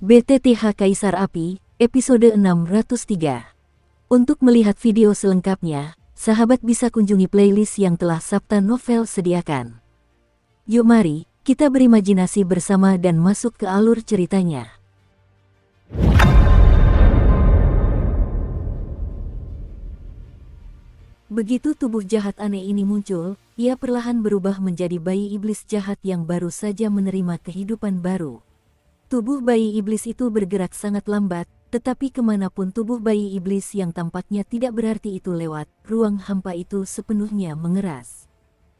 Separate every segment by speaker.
Speaker 1: BTTH Kaisar Api, episode 603. Untuk melihat video selengkapnya, sahabat bisa kunjungi playlist yang telah Sabta Novel sediakan. Yuk mari, kita berimajinasi bersama dan masuk ke alur ceritanya. Begitu tubuh jahat aneh ini muncul, ia perlahan berubah menjadi bayi iblis jahat yang baru saja menerima kehidupan baru. Tubuh bayi iblis itu bergerak sangat lambat, tetapi kemanapun tubuh bayi iblis yang tampaknya tidak berarti itu lewat, ruang hampa itu sepenuhnya mengeras.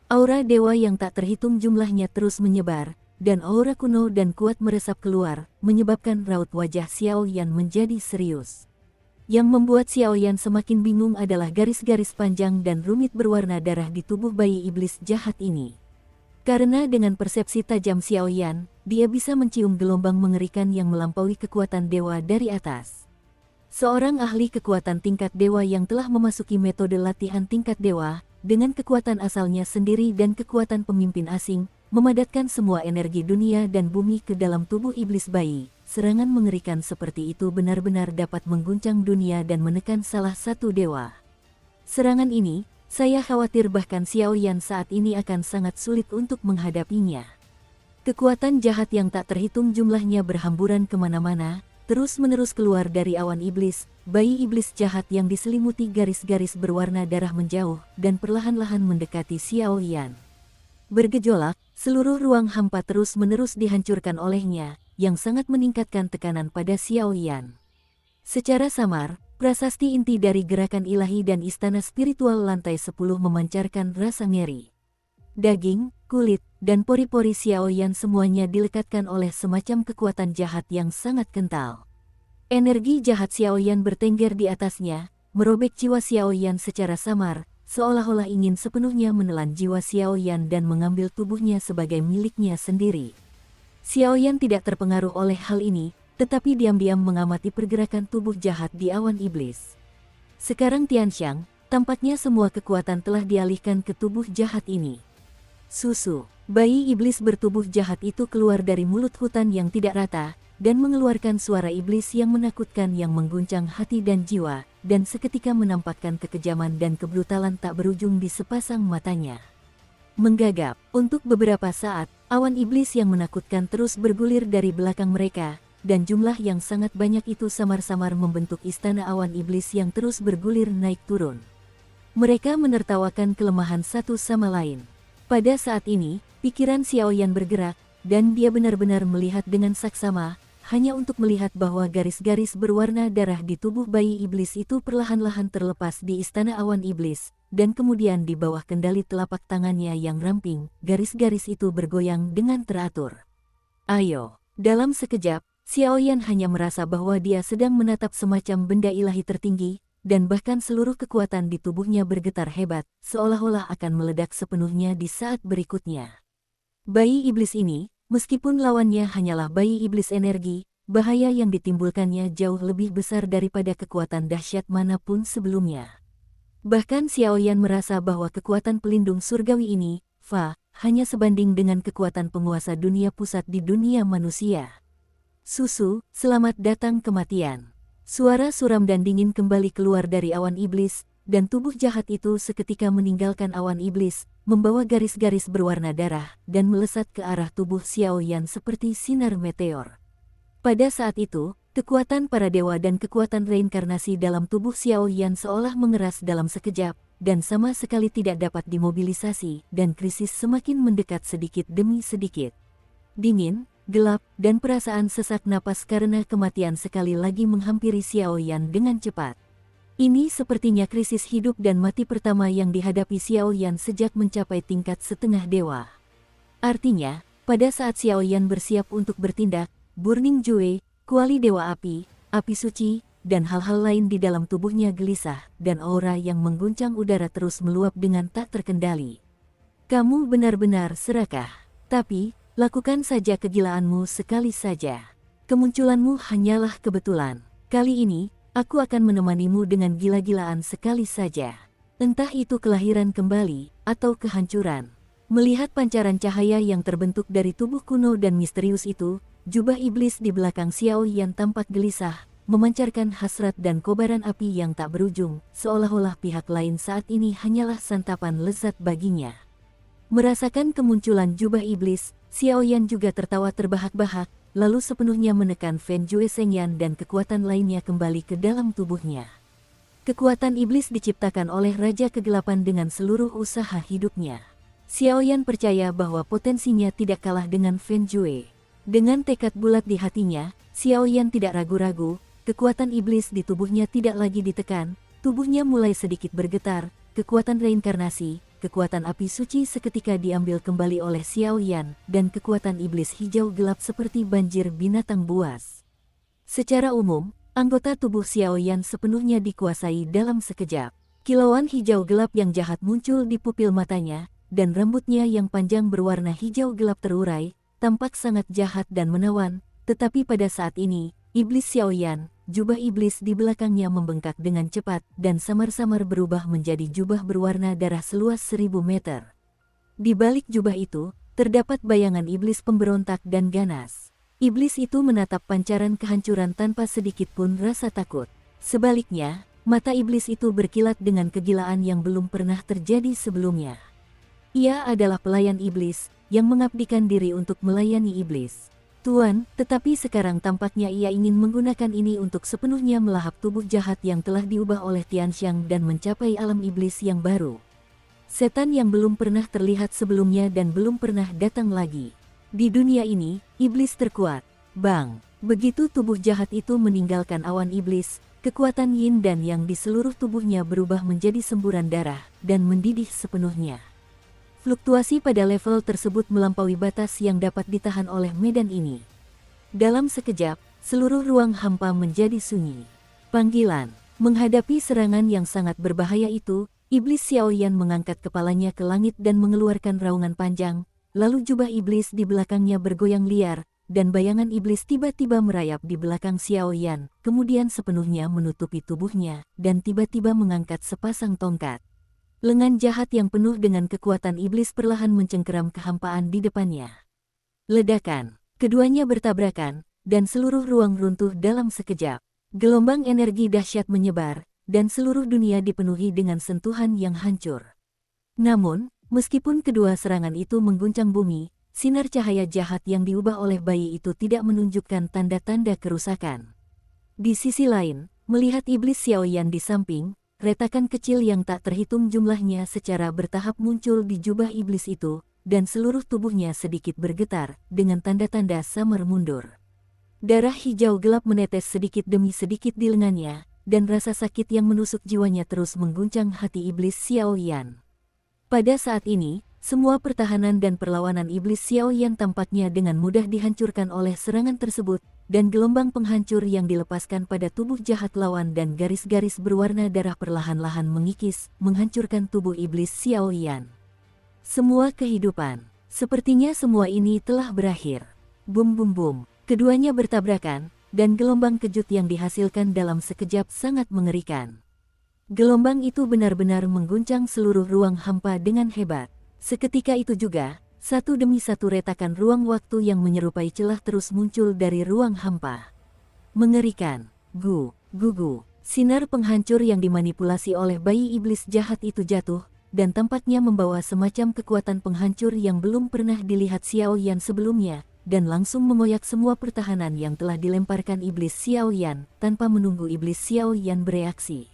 Speaker 1: Aura dewa yang tak terhitung jumlahnya terus menyebar, dan aura kuno dan kuat meresap keluar, menyebabkan raut wajah Xiao Yan menjadi serius. Yang membuat Xiao Yan semakin bingung adalah garis-garis panjang dan rumit berwarna darah di tubuh bayi iblis jahat ini. Karena dengan persepsi tajam Xiao Yan, dia bisa mencium gelombang mengerikan yang melampaui kekuatan dewa dari atas. Seorang ahli kekuatan tingkat dewa yang telah memasuki metode latihan tingkat dewa, dengan kekuatan asalnya sendiri dan kekuatan pemimpin asing, memadatkan semua energi dunia dan bumi ke dalam tubuh iblis bayi. Serangan mengerikan seperti itu benar-benar dapat mengguncang dunia dan menekan salah satu dewa. Serangan ini, saya khawatir bahkan Xiao Yan saat ini akan sangat sulit untuk menghadapinya. Kekuatan jahat yang tak terhitung jumlahnya berhamburan kemana-mana, terus-menerus keluar dari awan iblis. Bayi iblis jahat yang diselimuti garis-garis berwarna darah menjauh dan perlahan-lahan mendekati Xiao Yan. Bergejolak, seluruh ruang hampa terus-menerus dihancurkan olehnya, yang sangat meningkatkan tekanan pada Xiao Yan. Secara samar, prasasti inti dari gerakan ilahi dan istana spiritual lantai 10 memancarkan rasa ngeri. Daging, kulit, dan pori-pori Xiao Yan semuanya dilekatkan oleh semacam kekuatan jahat yang sangat kental. Energi jahat Xiao Yan bertengger di atasnya, merobek jiwa Xiao Yan secara samar, seolah-olah ingin sepenuhnya menelan jiwa Xiao Yan dan mengambil tubuhnya sebagai miliknya sendiri. Xiao Yan tidak terpengaruh oleh hal ini, tetapi diam-diam mengamati pergerakan tubuh jahat di awan iblis. Sekarang Tianxiang, tampaknya semua kekuatan telah dialihkan ke tubuh jahat ini. Susu, bayi iblis bertubuh jahat itu keluar dari mulut hutan yang tidak rata, dan mengeluarkan suara iblis yang menakutkan yang mengguncang hati dan jiwa, dan seketika menampakkan kekejaman dan kebrutalan tak berujung di sepasang matanya. Menggagap, untuk beberapa saat, awan iblis yang menakutkan terus bergulir dari belakang mereka, dan jumlah yang sangat banyak itu samar-samar membentuk istana awan iblis yang terus bergulir naik turun. Mereka menertawakan kelemahan satu sama lain. Pada saat ini, pikiran Xiao Yan bergerak, dan dia benar-benar melihat dengan saksama, hanya untuk melihat bahwa garis-garis berwarna darah di tubuh bayi iblis itu perlahan-lahan terlepas di istana awan iblis, dan kemudian di bawah kendali telapak tangannya yang ramping, garis-garis itu bergoyang dengan teratur. Ayo, dalam sekejap, Xiao Yan hanya merasa bahwa dia sedang menatap semacam benda ilahi tertinggi, dan bahkan seluruh kekuatan di tubuhnya bergetar hebat, seolah-olah akan meledak sepenuhnya di saat berikutnya. Bayi iblis ini, meskipun lawannya hanyalah bayi iblis energi, bahaya yang ditimbulkannya jauh lebih besar daripada kekuatan dahsyat manapun sebelumnya. Bahkan Xiao Yan merasa bahwa kekuatan pelindung surgawi ini, Fa, hanya sebanding dengan kekuatan penguasa dunia pusat di dunia manusia. Susu, selamat datang kematian. Suara suram dan dingin kembali keluar dari awan iblis, dan tubuh jahat itu seketika meninggalkan awan iblis, membawa garis-garis berwarna darah, dan melesat ke arah tubuh Xiao Yan seperti sinar meteor. Pada saat itu, kekuatan para dewa dan kekuatan reinkarnasi dalam tubuh Xiao Yan seolah mengeras dalam sekejap, dan sama sekali tidak dapat dimobilisasi, dan krisis semakin mendekat sedikit demi sedikit. Dingin, gelap, dan perasaan sesak napas karena kematian sekali lagi menghampiri Xiao Yan dengan cepat. Ini sepertinya krisis hidup dan mati pertama yang dihadapi Xiao Yan sejak mencapai tingkat setengah dewa. Artinya, pada saat Xiao Yan bersiap untuk bertindak, Burning Jue, kuali dewa api, api suci, dan hal-hal lain di dalam tubuhnya gelisah, dan aura yang mengguncang udara terus meluap dengan tak terkendali. Kamu benar-benar serakah, tapi lakukan saja kegilaanmu sekali saja. Kemunculanmu hanyalah kebetulan. Kali ini, aku akan menemanimu dengan gila-gilaan sekali saja. Entah itu kelahiran kembali, atau kehancuran. Melihat pancaran cahaya yang terbentuk dari tubuh kuno dan misterius itu, jubah iblis di belakang Xiao Yan tampak gelisah, memancarkan hasrat dan kobaran api yang tak berujung, seolah-olah pihak lain saat ini hanyalah santapan lezat baginya. Merasakan kemunculan jubah iblis, Xiao Yan juga tertawa terbahak-bahak, lalu sepenuhnya menekan Fen Jue Shengyan dan kekuatan lainnya kembali ke dalam tubuhnya. Kekuatan iblis diciptakan oleh Raja Kegelapan dengan seluruh usaha hidupnya. Xiao Yan percaya bahwa potensinya tidak kalah dengan Fen Jue. Dengan tekad bulat di hatinya, Xiao Yan tidak ragu-ragu, kekuatan iblis di tubuhnya tidak lagi ditekan, tubuhnya mulai sedikit bergetar, kekuatan reinkarnasi, kekuatan api suci seketika diambil kembali oleh Xiao Yan, dan kekuatan iblis hijau gelap seperti banjir binatang buas. Secara umum, anggota tubuh Xiao Yan sepenuhnya dikuasai dalam sekejap. Kilauan hijau gelap yang jahat muncul di pupil matanya, dan rambutnya yang panjang berwarna hijau gelap terurai, tampak sangat jahat dan menawan, tetapi pada saat ini, iblis Xiao Yan, jubah iblis di belakangnya membengkak dengan cepat dan samar-samar berubah menjadi jubah berwarna darah seluas 1000 meter. Di balik jubah itu, terdapat bayangan iblis pemberontak dan ganas. Iblis itu menatap pancaran kehancuran tanpa sedikit pun rasa takut. Sebaliknya, mata iblis itu berkilat dengan kegilaan yang belum pernah terjadi sebelumnya. Ia adalah pelayan iblis, yang mengabdikan diri untuk melayani iblis. Tuan, tetapi sekarang tampaknya ia ingin menggunakan ini untuk sepenuhnya melahap tubuh jahat yang telah diubah oleh Tianxiang dan mencapai alam iblis yang baru. Setan yang belum pernah terlihat sebelumnya dan belum pernah datang lagi. Di dunia ini, iblis terkuat. Bang! Begitu tubuh jahat itu meninggalkan awan iblis, kekuatan yin dan yang di seluruh tubuhnya berubah menjadi semburan darah, dan mendidih sepenuhnya. Fluktuasi pada level tersebut melampaui batas yang dapat ditahan oleh medan ini. Dalam sekejap, seluruh ruang hampa menjadi sunyi. Panggilan. Menghadapi serangan yang sangat berbahaya itu, iblis Xiao Yan mengangkat kepalanya ke langit dan mengeluarkan raungan panjang, lalu jubah iblis di belakangnya bergoyang liar, dan bayangan iblis tiba-tiba merayap di belakang Xiao Yan, kemudian sepenuhnya menutupi tubuhnya, dan tiba-tiba mengangkat sepasang tongkat. Lengan jahat yang penuh dengan kekuatan iblis perlahan mencengkeram kehampaan di depannya. Ledakan. Keduanya bertabrakan, dan seluruh ruang runtuh dalam sekejap. Gelombang energi dahsyat menyebar, dan seluruh dunia dipenuhi dengan sentuhan yang hancur. Namun, meskipun kedua serangan itu mengguncang bumi, sinar cahaya jahat yang diubah oleh bayi itu tidak menunjukkan tanda-tanda kerusakan. Di sisi lain, melihat iblis Xiao Yan di samping, retakan kecil yang tak terhitung jumlahnya secara bertahap muncul di jubah iblis itu, dan seluruh tubuhnya sedikit bergetar, dengan tanda-tanda samar mundur. Darah hijau gelap menetes sedikit demi sedikit di lengannya, dan rasa sakit yang menusuk jiwanya terus mengguncang hati iblis Xiao Yan. Pada saat ini, semua pertahanan dan perlawanan iblis Xiao Yan tampaknya dengan mudah dihancurkan oleh serangan tersebut, dan gelombang penghancur yang dilepaskan pada tubuh jahat lawan dan garis-garis berwarna darah perlahan-lahan mengikis, menghancurkan tubuh iblis Xiao Yan. Semua kehidupan, sepertinya semua ini telah berakhir. Bum bum bum, keduanya bertabrakan, dan gelombang kejut yang dihasilkan dalam sekejap sangat mengerikan. Gelombang itu benar-benar mengguncang seluruh ruang hampa dengan hebat. Seketika itu juga, satu demi satu retakan ruang waktu yang menyerupai celah terus muncul dari ruang hampa. Mengerikan. Gugu. Sinar penghancur yang dimanipulasi oleh bayi iblis jahat itu jatuh, dan tampaknya membawa semacam kekuatan penghancur yang belum pernah dilihat Xiao Yan sebelumnya, dan langsung mengoyak semua pertahanan yang telah dilemparkan iblis Xiao Yan, tanpa menunggu iblis Xiao Yan bereaksi.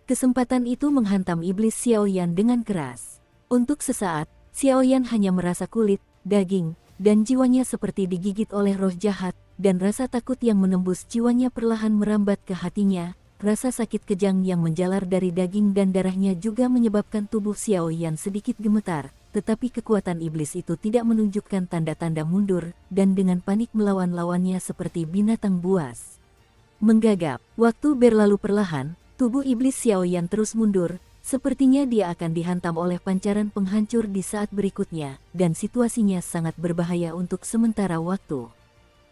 Speaker 1: Kesempatan itu menghantam iblis Xiao Yan dengan keras. Untuk sesaat, Xiao Yan hanya merasa kulit, daging, dan jiwanya seperti digigit oleh roh jahat, dan rasa takut yang menembus jiwanya perlahan merambat ke hatinya. Rasa sakit kejang yang menjalar dari daging dan darahnya juga menyebabkan tubuh Xiao Yan sedikit gemetar, tetapi kekuatan iblis itu tidak menunjukkan tanda-tanda mundur, dan dengan panik melawan lawannya seperti binatang buas. Menggagap, waktu berlalu perlahan, tubuh iblis Xiao Yan terus mundur, sepertinya dia akan dihantam oleh pancaran penghancur di saat berikutnya, dan situasinya sangat berbahaya untuk sementara waktu.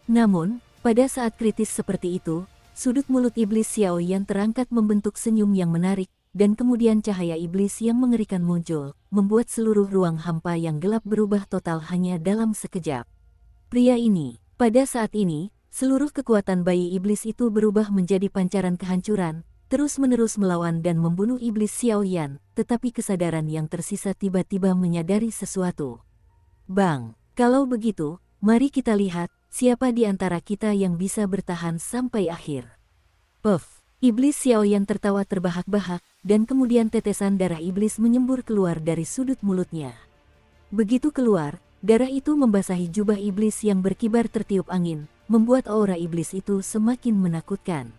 Speaker 1: Namun, pada saat kritis seperti itu, sudut mulut iblis Xiao Yan terangkat membentuk senyum yang menarik, dan kemudian cahaya iblis yang mengerikan muncul, membuat seluruh ruang hampa yang gelap berubah total hanya dalam sekejap. Pria ini, pada saat ini, seluruh kekuatan bayi iblis itu berubah menjadi pancaran kehancuran, terus-menerus melawan dan membunuh iblis Xiaoyan, tetapi kesadaran yang tersisa tiba-tiba menyadari sesuatu. Bang, kalau begitu, mari kita lihat, siapa di antara kita yang bisa bertahan sampai akhir. Puff, iblis Xiaoyan tertawa terbahak-bahak, dan kemudian tetesan darah iblis menyembur keluar dari sudut mulutnya. Begitu keluar, darah itu membasahi jubah iblis yang berkibar tertiup angin, membuat aura iblis itu semakin menakutkan.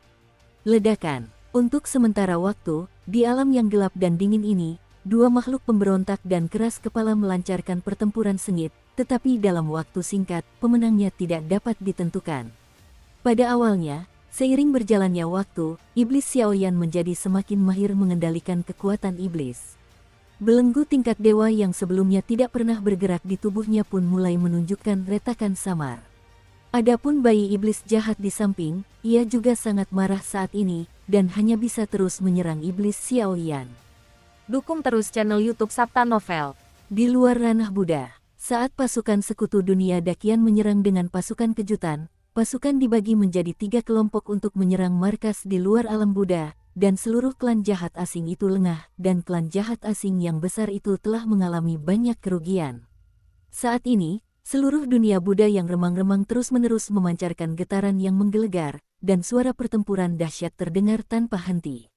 Speaker 1: Ledakan. Untuk sementara waktu, di alam yang gelap dan dingin ini, dua makhluk pemberontak dan keras kepala melancarkan pertempuran sengit, tetapi dalam waktu singkat, pemenangnya tidak dapat ditentukan. Pada awalnya, seiring berjalannya waktu, iblis Xiaoyan menjadi semakin mahir mengendalikan kekuatan iblis. Belenggu tingkat dewa yang sebelumnya tidak pernah bergerak di tubuhnya pun mulai menunjukkan retakan samar. Adapun bayi iblis jahat di samping, ia juga sangat marah saat ini, dan hanya bisa terus menyerang iblis Xiaoyan.
Speaker 2: Dukung terus channel YouTube Sabta Novel.
Speaker 1: Di luar ranah Buddha, saat pasukan sekutu dunia Dakian menyerang dengan pasukan kejutan, pasukan dibagi menjadi 3 kelompok untuk menyerang markas di luar alam Buddha, dan seluruh klan jahat asing itu lengah, dan klan jahat asing yang besar itu telah mengalami banyak kerugian. Saat ini, seluruh dunia Buddha yang remang-remang terus-menerus memancarkan getaran yang menggelegar, dan suara pertempuran dahsyat terdengar tanpa henti.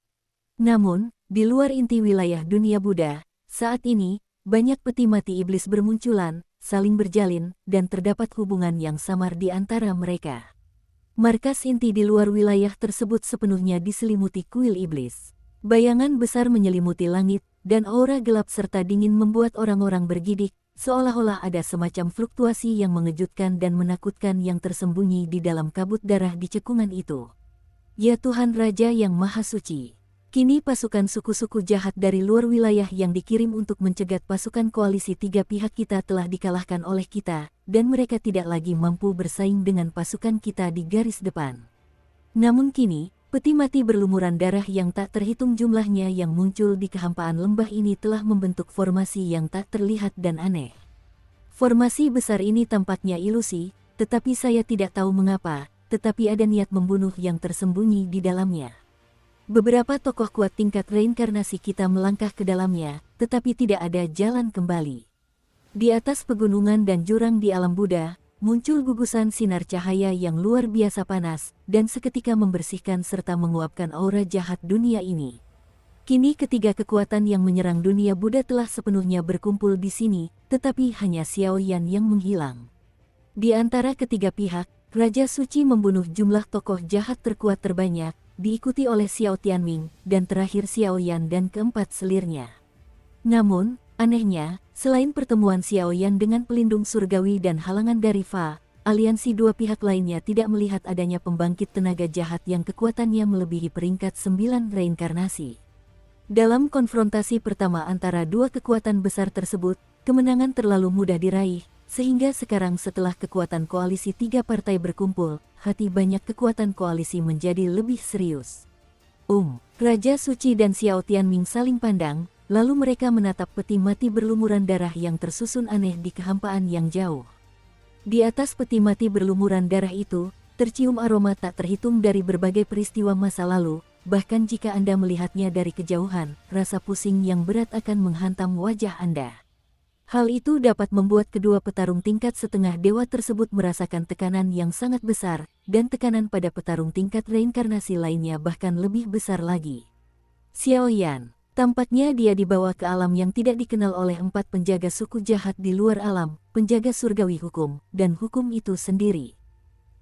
Speaker 1: Namun, di luar inti wilayah dunia Buddha, saat ini, banyak peti mati iblis bermunculan, saling berjalin, dan terdapat hubungan yang samar di antara mereka. Markas inti di luar wilayah tersebut sepenuhnya diselimuti kuil iblis. Bayangan besar menyelimuti langit, dan aura gelap serta dingin membuat orang-orang bergidik, seolah-olah ada semacam fluktuasi yang mengejutkan dan menakutkan yang tersembunyi di dalam kabut darah di cekungan itu. Ya Tuhan Raja yang Maha Suci, kini pasukan suku-suku jahat dari luar wilayah yang dikirim untuk mencegat pasukan koalisi 3 pihak kita telah dikalahkan oleh kita, dan mereka tidak lagi mampu bersaing dengan pasukan kita di garis depan. Namun kini, peti mati berlumuran darah yang tak terhitung jumlahnya yang muncul di kehampaan lembah ini telah membentuk formasi yang tak terlihat dan aneh. Formasi besar ini tampaknya ilusi, tetapi saya tidak tahu mengapa, tetapi ada niat membunuh yang tersembunyi di dalamnya. Beberapa tokoh kuat tingkat reinkarnasi kita melangkah ke dalamnya, tetapi tidak ada jalan kembali. Di atas pegunungan dan jurang di alam Buddha, muncul gugusan sinar cahaya yang luar biasa panas, dan seketika membersihkan serta menguapkan aura jahat dunia ini. Kini ketiga kekuatan yang menyerang dunia Buddha telah sepenuhnya berkumpul di sini, tetapi hanya Xiaoyan yang menghilang. Di antara ketiga pihak, Raja Suci membunuh jumlah tokoh jahat terkuat terbanyak, diikuti oleh Xiao Tianming, dan terakhir Xiaoyan dan keempat selirnya. Namun, anehnya, selain pertemuan Xiaoyan dengan pelindung surgawi dan halangan dari Fa, aliansi dua pihak lainnya tidak melihat adanya pembangkit tenaga jahat yang kekuatannya melebihi peringkat 9 reinkarnasi. Dalam konfrontasi pertama antara dua kekuatan besar tersebut, kemenangan terlalu mudah diraih, sehingga sekarang setelah kekuatan koalisi 3 partai berkumpul, hati banyak kekuatan koalisi menjadi lebih serius. Raja Suci dan Xiao Tianming saling pandang, lalu mereka menatap peti mati berlumuran darah yang tersusun aneh di kehampaan yang jauh. Di atas peti mati berlumuran darah itu, tercium aroma tak terhitung dari berbagai peristiwa masa lalu, bahkan jika Anda melihatnya dari kejauhan, rasa pusing yang berat akan menghantam wajah Anda. Hal itu dapat membuat kedua petarung tingkat setengah dewa tersebut merasakan tekanan yang sangat besar, dan tekanan pada petarung tingkat reinkarnasi lainnya bahkan lebih besar lagi. Xiaoyan, tampaknya dia dibawa ke alam yang tidak dikenal oleh 4 penjaga suku jahat di luar alam, penjaga surgawi hukum, dan hukum itu sendiri.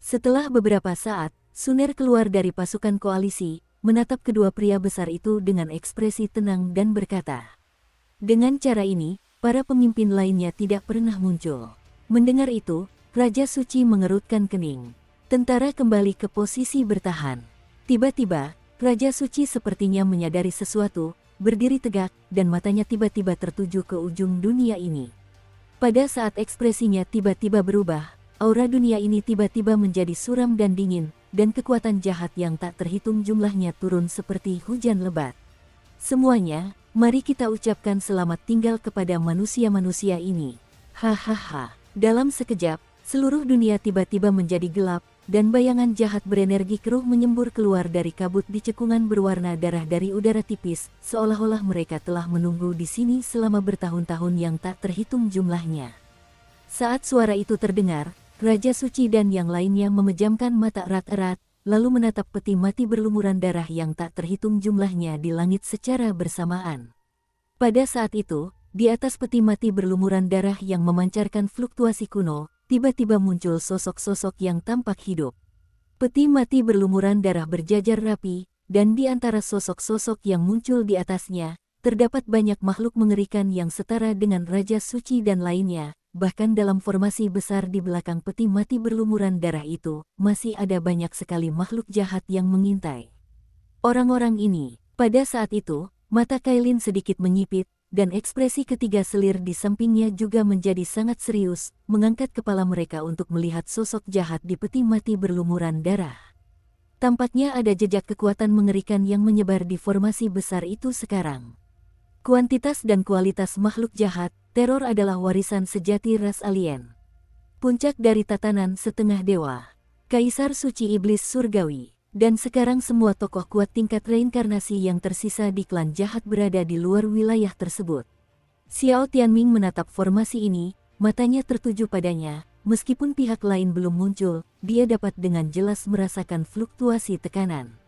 Speaker 1: Setelah beberapa saat, Suner keluar dari pasukan koalisi, menatap kedua pria besar itu dengan ekspresi tenang dan berkata, "Dengan cara ini, para pemimpin lainnya tidak pernah muncul." Mendengar itu, Raja Suci mengerutkan kening. Tentara kembali ke posisi bertahan. Tiba-tiba, Raja Suci sepertinya menyadari sesuatu, berdiri tegak, dan matanya tiba-tiba tertuju ke ujung dunia ini. Pada saat ekspresinya tiba-tiba berubah, aura dunia ini tiba-tiba menjadi suram dan dingin, dan kekuatan jahat yang tak terhitung jumlahnya turun seperti hujan lebat. Semuanya, mari kita ucapkan selamat tinggal kepada manusia-manusia ini. Hahaha. Dalam sekejap, seluruh dunia tiba-tiba menjadi gelap, dan bayangan jahat berenergi keruh menyembur keluar dari kabut di cekungan berwarna darah dari udara tipis, seolah-olah mereka telah menunggu di sini selama bertahun-tahun yang tak terhitung jumlahnya. Saat suara itu terdengar, Raja Suci dan yang lainnya memejamkan mata erat-erat, lalu menatap peti mati berlumuran darah yang tak terhitung jumlahnya di langit secara bersamaan. Pada saat itu, di atas peti mati berlumuran darah yang memancarkan fluktuasi kuno, tiba-tiba muncul sosok-sosok yang tampak hidup. Peti mati berlumuran darah berjajar rapi, dan di antara sosok-sosok yang muncul di atasnya, terdapat banyak makhluk mengerikan yang setara dengan Raja Suci dan lainnya. Bahkan dalam formasi besar di belakang peti mati berlumuran darah itu, masih ada banyak sekali makhluk jahat yang mengintai. Orang-orang ini, pada saat itu, mata Kailin sedikit menyipit, dan ekspresi ketiga selir di sampingnya juga menjadi sangat serius, mengangkat kepala mereka untuk melihat sosok jahat di peti mati berlumuran darah. Tampaknya ada jejak kekuatan mengerikan yang menyebar di formasi besar itu sekarang. Kuantitas dan kualitas makhluk jahat, teror adalah warisan sejati ras alien. Puncak dari tatanan setengah dewa, Kaisar Suci Iblis Surgawi, dan sekarang semua tokoh kuat tingkat reinkarnasi yang tersisa di klan jahat berada di luar wilayah tersebut. Xiao Tianming menatap formasi ini, matanya tertuju padanya, meskipun pihak lain belum muncul, dia dapat dengan jelas merasakan fluktuasi tekanan.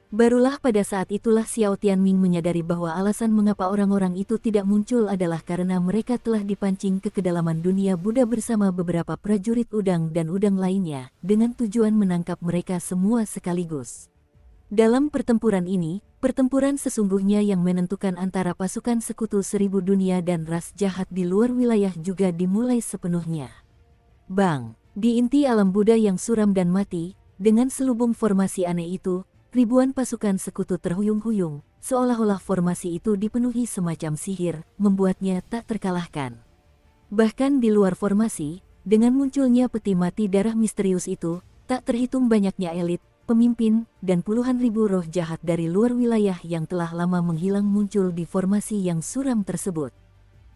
Speaker 1: Barulah pada saat itulah Xiao Tianming menyadari bahwa alasan mengapa orang-orang itu tidak muncul adalah karena mereka telah dipancing ke kedalaman dunia Buddha bersama beberapa prajurit udang dan udang lainnya, dengan tujuan menangkap mereka semua sekaligus. Dalam pertempuran ini, pertempuran sesungguhnya yang menentukan antara pasukan sekutu seribu dunia dan ras jahat di luar wilayah juga dimulai sepenuhnya. Bang! Di inti alam Buddha yang suram dan mati, dengan selubung formasi aneh itu, ribuan pasukan sekutu terhuyung-huyung, seolah-olah formasi itu dipenuhi semacam sihir, membuatnya tak terkalahkan. Bahkan di luar formasi, dengan munculnya peti mati darah misterius itu, tak terhitung banyaknya elit, pemimpin, dan puluhan ribu roh jahat dari luar wilayah yang telah lama menghilang muncul di formasi yang suram tersebut.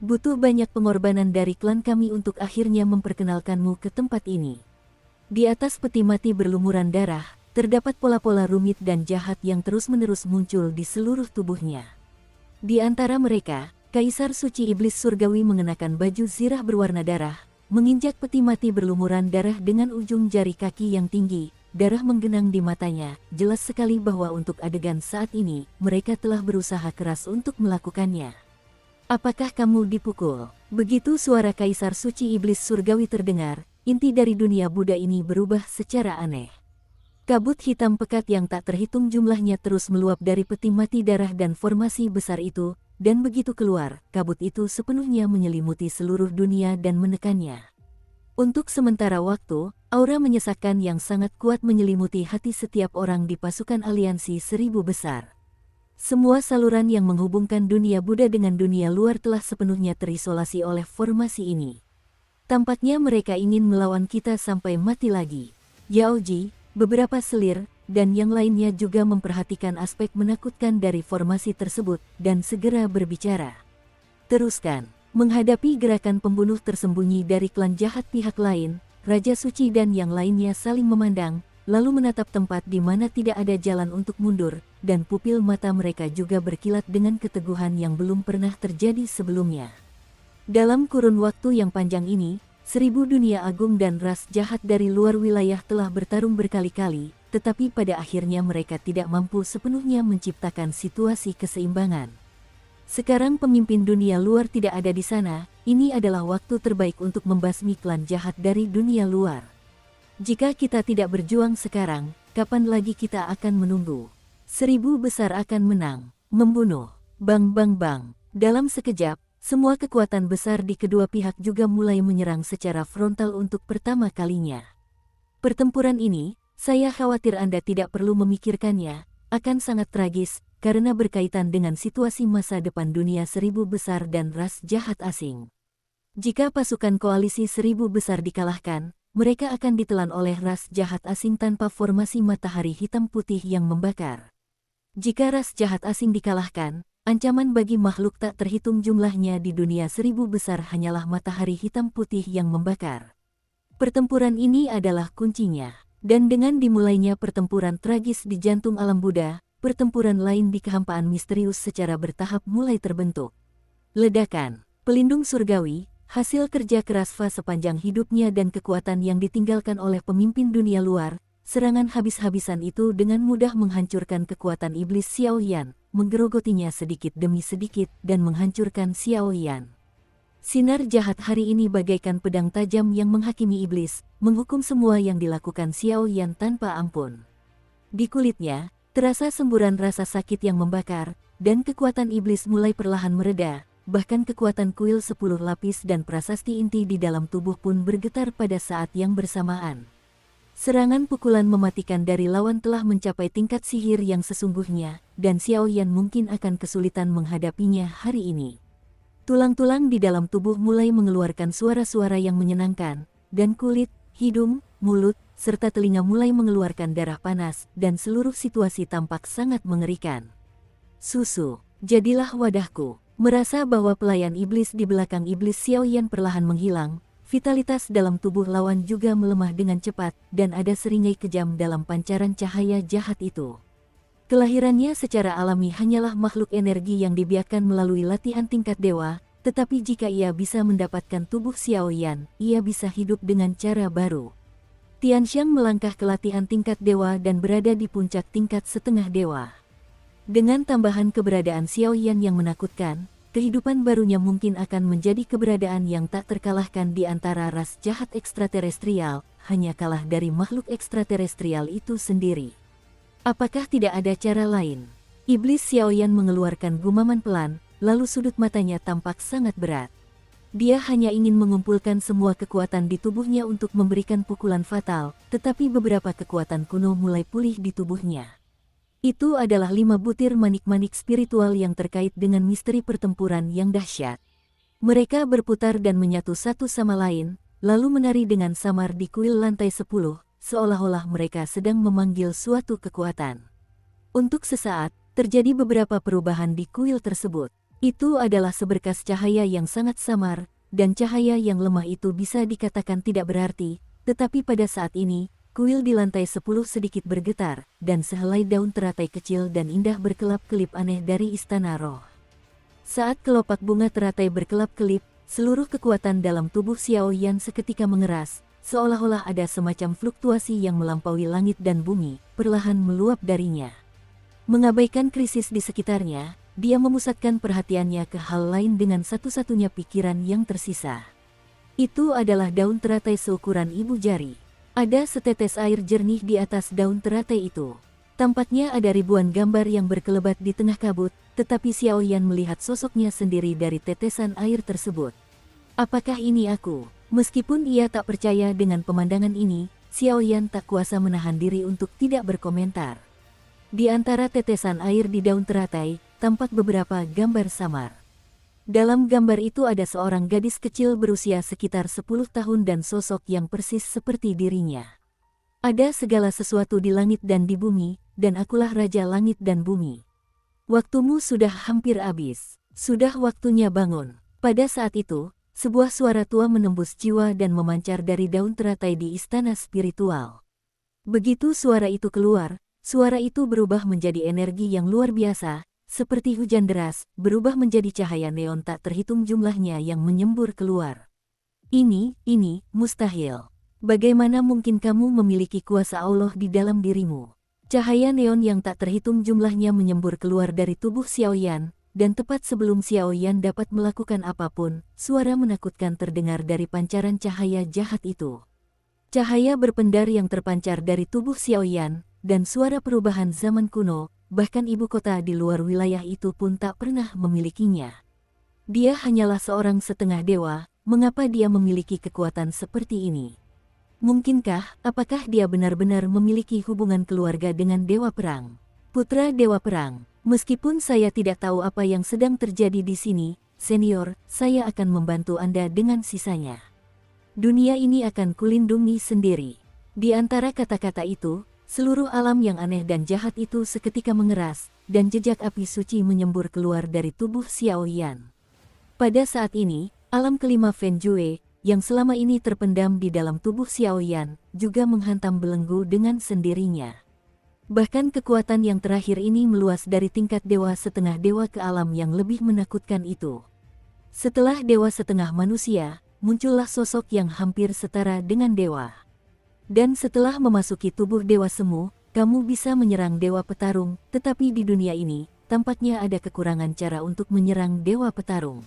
Speaker 1: Butuh banyak pengorbanan dari klan kami untuk akhirnya memperkenalkanmu ke tempat ini. Di atas peti mati berlumuran darah, terdapat pola-pola rumit dan jahat yang terus-menerus muncul di seluruh tubuhnya. Di antara mereka, Kaisar Suci Iblis Surgawi mengenakan baju zirah berwarna darah, menginjak peti mati berlumuran darah dengan ujung jari kaki yang tinggi, darah menggenang di matanya, jelas sekali bahwa untuk adegan saat ini, mereka telah berusaha keras untuk melakukannya. Apakah kamu dipukul? Begitu suara Kaisar Suci Iblis Surgawi terdengar, inti dari dunia Buddha ini berubah secara aneh. Kabut hitam pekat yang tak terhitung jumlahnya terus meluap dari peti mati darah dan formasi besar itu, dan begitu keluar, kabut itu sepenuhnya menyelimuti seluruh dunia dan menekannya. Untuk sementara waktu, aura menyesakkan yang sangat kuat menyelimuti hati setiap orang di pasukan aliansi seribu besar. Semua saluran yang menghubungkan dunia Buddha dengan dunia luar telah sepenuhnya terisolasi oleh formasi ini. Tampaknya mereka ingin melawan kita sampai mati lagi. Yaoji, beberapa selir, dan yang lainnya juga memperhatikan aspek menakutkan dari formasi tersebut, dan segera berbicara. Teruskan. Menghadapi gerakan pembunuh tersembunyi dari klan jahat pihak lain, Raja Suci dan yang lainnya saling memandang, lalu menatap tempat di mana tidak ada jalan untuk mundur, dan pupil mata mereka juga berkilat dengan keteguhan yang belum pernah terjadi sebelumnya. Dalam kurun waktu yang panjang ini, 1000 dunia agung dan ras jahat dari luar wilayah telah bertarung berkali-kali, tetapi pada akhirnya mereka tidak mampu sepenuhnya menciptakan situasi keseimbangan. Sekarang pemimpin dunia luar tidak ada di sana, ini adalah waktu terbaik untuk membasmi klan jahat dari dunia luar. Jika kita tidak berjuang sekarang, kapan lagi kita akan menunggu? 1000 besar akan menang, membunuh, bang bang bang. Dalam sekejap, semua kekuatan besar di kedua pihak juga mulai menyerang secara frontal untuk pertama kalinya. Pertempuran ini, saya khawatir Anda tidak perlu memikirkannya, akan sangat tragis, karena berkaitan dengan situasi masa depan dunia 1000 besar dan ras jahat asing. Jika pasukan koalisi 1000 besar dikalahkan, mereka akan ditelan oleh ras jahat asing tanpa formasi matahari hitam putih yang membakar. Jika ras jahat asing dikalahkan, Ancaman bagi makhluk tak terhitung jumlahnya di dunia 1000 besar hanyalah matahari hitam putih yang membakar. Pertempuran ini adalah kuncinya. Dan dengan dimulainya pertempuran tragis di jantung alam Buddha, pertempuran lain di kehampaan misterius secara bertahap mulai terbentuk. Ledakan, pelindung surgawi, hasil kerja keras Fa sepanjang hidupnya dan kekuatan yang ditinggalkan oleh pemimpin dunia luar, serangan habis-habisan itu dengan mudah menghancurkan kekuatan iblis Xiao Yan, menggerogotinya sedikit demi sedikit dan menghancurkan Xiao Yan. Sinar jahat hari ini bagaikan pedang tajam yang menghakimi iblis, menghukum semua yang dilakukan Xiao Yan tanpa ampun. Di kulitnya, terasa semburan rasa sakit yang membakar, dan kekuatan iblis mulai perlahan mereda, bahkan kekuatan kuil 10 lapis dan prasasti inti di dalam tubuh pun bergetar pada saat yang bersamaan. Serangan pukulan mematikan dari lawan telah mencapai tingkat sihir yang sesungguhnya, dan Xiao Yan mungkin akan kesulitan menghadapinya hari ini. Tulang-tulang di dalam tubuh mulai mengeluarkan suara-suara yang menyenangkan, dan kulit, hidung, mulut, serta telinga mulai mengeluarkan darah panas, dan seluruh situasi tampak sangat mengerikan. Susu, jadilah wadahku. Merasa bahwa pelayan iblis di belakang iblis Xiao Yan perlahan menghilang, vitalitas dalam tubuh lawan juga melemah dengan cepat, dan ada seringai kejam dalam pancaran cahaya jahat itu. Kelahirannya secara alami hanyalah makhluk energi yang dibiarkan melalui latihan tingkat dewa, tetapi jika ia bisa mendapatkan tubuh Xiao Yan, ia bisa hidup dengan cara baru. Tianxiang melangkah ke latihan tingkat dewa dan berada di puncak tingkat setengah dewa. Dengan tambahan keberadaan Xiao Yan yang menakutkan, kehidupan barunya mungkin akan menjadi keberadaan yang tak terkalahkan di antara ras jahat ekstraterestrial, hanya kalah dari makhluk ekstraterestrial itu sendiri. Apakah tidak ada cara lain? Iblis Xiao Yan mengeluarkan gumaman pelan, lalu sudut matanya tampak sangat berat. Dia hanya ingin mengumpulkan semua kekuatan di tubuhnya untuk memberikan pukulan fatal, tetapi beberapa kekuatan kuno mulai pulih di tubuhnya. Itu adalah 5 butir manik-manik spiritual yang terkait dengan misteri pertempuran yang dahsyat. Mereka berputar dan menyatu satu sama lain, lalu menari dengan samar di kuil lantai 10, seolah-olah mereka sedang memanggil suatu kekuatan. Untuk sesaat, terjadi beberapa perubahan di kuil tersebut. Itu adalah seberkas cahaya yang sangat samar, dan cahaya yang lemah itu bisa dikatakan tidak berarti, tetapi pada saat ini, kuil di lantai 10 sedikit bergetar, dan sehelai daun teratai kecil dan indah berkelap-kelip aneh dari istana roh. Saat kelopak bunga teratai berkelap-kelip, seluruh kekuatan dalam tubuh Xiao Yan seketika mengeras, seolah-olah ada semacam fluktuasi yang melampaui langit dan bumi, perlahan meluap darinya. Mengabaikan krisis di sekitarnya, dia memusatkan perhatiannya ke hal lain dengan satu-satunya pikiran yang tersisa. Itu adalah daun teratai seukuran ibu jari. Ada setetes air jernih di atas daun teratai itu. Tampaknya ada ribuan gambar yang berkelebat di tengah kabut, tetapi Xiao Yan melihat sosoknya sendiri dari tetesan air tersebut. Apakah ini aku? Meskipun ia tak percaya dengan pemandangan ini, Xiao Yan tak kuasa menahan diri untuk tidak berkomentar. Di antara tetesan air di daun teratai, tampak beberapa gambar samar. Dalam gambar itu ada seorang gadis kecil berusia sekitar 10 tahun dan sosok yang persis seperti dirinya. Ada segala sesuatu di langit dan di bumi, dan akulah Raja Langit dan Bumi. Waktumu sudah hampir habis, sudah waktunya bangun. Pada saat itu, sebuah suara tua menembus jiwa dan memancar dari daun teratai di istana spiritual. Begitu suara itu keluar, suara itu berubah menjadi energi yang luar biasa, seperti hujan deras, berubah menjadi cahaya neon tak terhitung jumlahnya yang menyembur keluar. Ini mustahil. Bagaimana mungkin kamu memiliki kuasa Allah di dalam dirimu? Cahaya neon yang tak terhitung jumlahnya menyembur keluar dari tubuh Xiao Yan, dan tepat sebelum Xiao Yan dapat melakukan apapun, suara menakutkan terdengar dari pancaran cahaya jahat itu. Cahaya berpendar yang terpancar dari tubuh Xiao Yan, dan suara perubahan zaman kuno, bahkan ibu kota di luar wilayah itu pun tak pernah memilikinya. Dia hanyalah seorang setengah dewa, mengapa dia memiliki kekuatan seperti ini? Mungkinkah, apakah dia benar-benar memiliki hubungan keluarga dengan dewa perang? Putra dewa perang. Meskipun saya tidak tahu apa yang sedang terjadi di sini, senior, saya akan membantu Anda dengan sisanya. Dunia ini akan kulindungi sendiri. Di antara kata-kata itu, seluruh alam yang aneh dan jahat itu seketika mengeras, dan jejak api suci menyembur keluar dari tubuh Xiao Yan. Pada saat ini, alam kelima Feng Jue, yang selama ini terpendam di dalam tubuh Xiao Yan, juga menghantam belenggu dengan sendirinya. Bahkan kekuatan yang terakhir ini meluas dari tingkat dewa setengah dewa ke alam yang lebih menakutkan itu. Setelah dewa setengah manusia, muncullah sosok yang hampir setara dengan dewa. Dan setelah memasuki tubuh dewa semu, kamu bisa menyerang dewa petarung, tetapi di dunia ini, tampaknya ada kekurangan cara untuk menyerang dewa petarung.